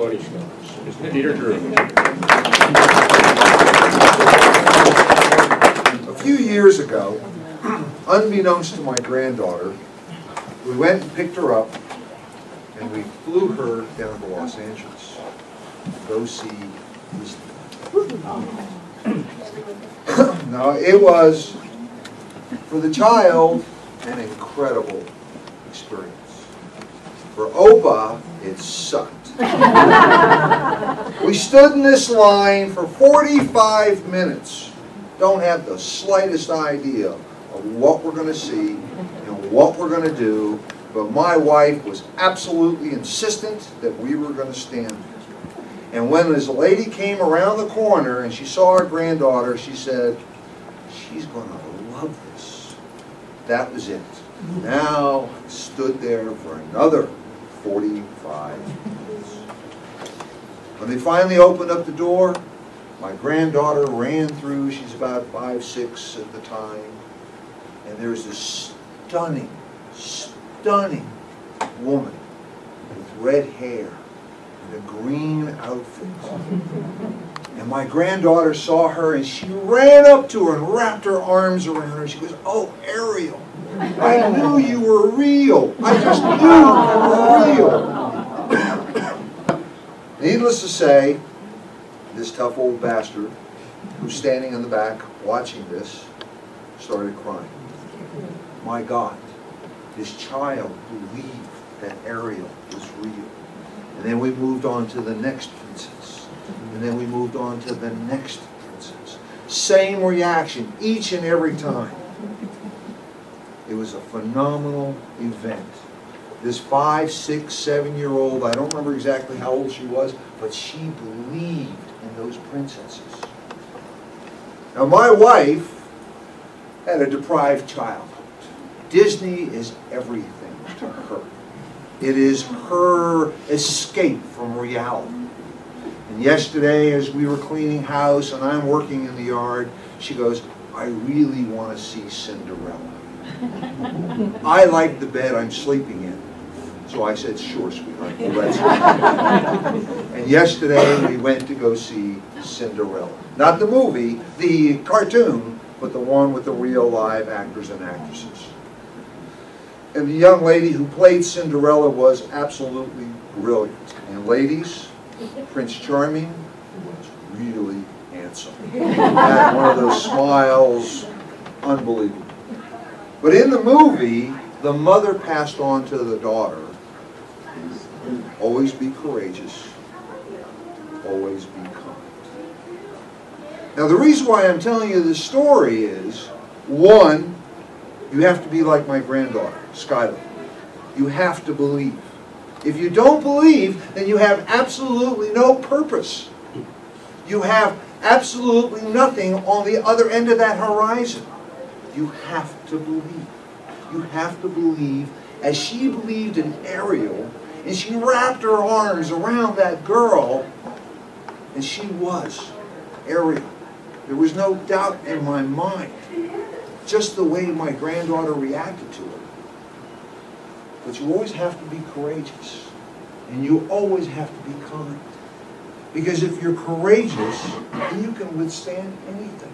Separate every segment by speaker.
Speaker 1: Bunny Stars. Mr. Pieter Drew.
Speaker 2: A few years ago, unbeknownst to my granddaughter, we went and picked her up and we flew her down to Los Angeles to go see Disney. Now, it was, for the child, an incredible experience. For Opa, it sucked. We stood in this line for 45 minutes. Don't have the slightest idea of what we're going to see and what we're going to do, but my wife was absolutely insistent that we were going to stand. And when this lady came around the corner and she saw our granddaughter, she said, "She's going to love this." That was it. Now, I stood there for another 45 minutes. When they finally opened up the door, my granddaughter ran through. She's about 5, 6 at the time. And there's this stunning, stunning woman with red hair and a green outfit. And my granddaughter saw her and she ran up to her and wrapped her arms around her. She goes, "Oh, Ariel, I knew you were real. I just knew you were real." Needless to say, this tough old bastard who's standing in the back watching this started crying. My God, this child believed that Ariel was real. And then we moved on to the next princess. And then we moved on to the next princess. Same reaction each and every time. It was a phenomenal event. This 5, 6, 7-year-old, I don't remember exactly how old she was, but she believed in those princesses. Now, my wife had a deprived childhood. Disney is everything to her. It is her escape from reality. And yesterday, as we were cleaning house and I'm working in the yard, she goes, "I really want to see Cinderella. I like the bed I'm sleeping in." So I said, "Sure, sweetheart, let's go." And yesterday we went to go see Cinderella. Not the movie, the cartoon, but the one with the real live actors and actresses. And the young lady who played Cinderella was absolutely brilliant. And ladies, Prince Charming was really handsome. He had one of those smiles, unbelievable. But in the movie, the mother passed on to the daughter, always be courageous, always be kind. Now the reason why I'm telling you this story is, one, you have to be like my granddaughter, Skylar. You have to believe. If you don't believe, then you have absolutely no purpose. You have absolutely nothing on the other end of that horizon. You have to believe. You have to believe as she believed in Ariel, and she wrapped her arms around that girl, and she was Ariel. There was no doubt in my mind, just the way my granddaughter reacted to her. But you always have to be courageous, and you always have to be kind. Because if you're courageous, then you can withstand anything.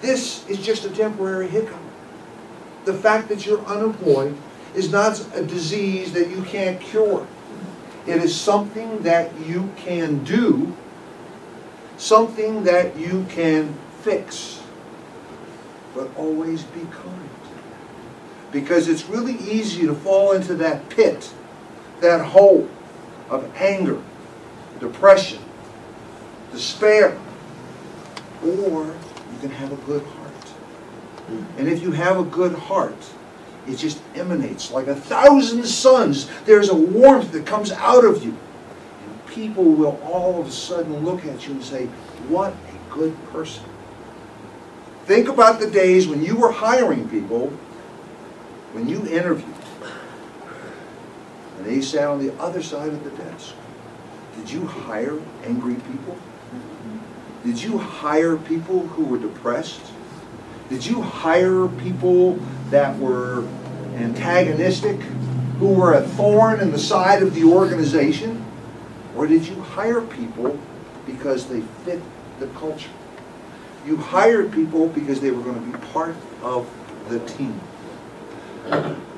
Speaker 2: This is just a temporary hiccup. The fact that you're unemployed is not a disease that you can't cure. It is something that you can do, something that you can fix. But always be kind. Because it's really easy to fall into that pit, that hole of anger, depression, despair, or you can have a good heart. And if you have a good heart, it just emanates like 1,000 suns. There's a warmth that comes out of you. And people will all of a sudden look at you and say, "What a good person." Think about the days when you were hiring people, when you interviewed, and they sat on the other side of the desk. Did you hire angry people? Did you hire people who were depressed? Did you hire people that were antagonistic, who were a thorn in the side of the organization? Or did you hire people because they fit the culture? You hired people because they were going to be part of the team.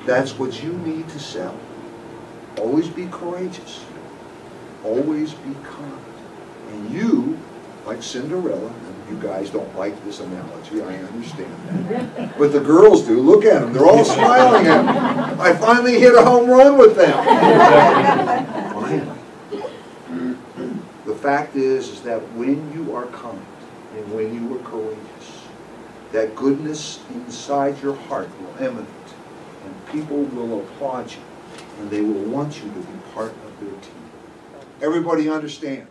Speaker 2: That's what you need to sell. Always be courageous. Always be kind. And you, like Cinderella, and you guys don't like this analogy, I understand that. But the girls do. Look at them. They're all smiling at me. I finally hit a home run with them. Finally. The fact is that when you are kind and when you are courageous, that goodness inside your heart will emanate, and people will applaud you, and they will want you to be part of their team. Everybody understand?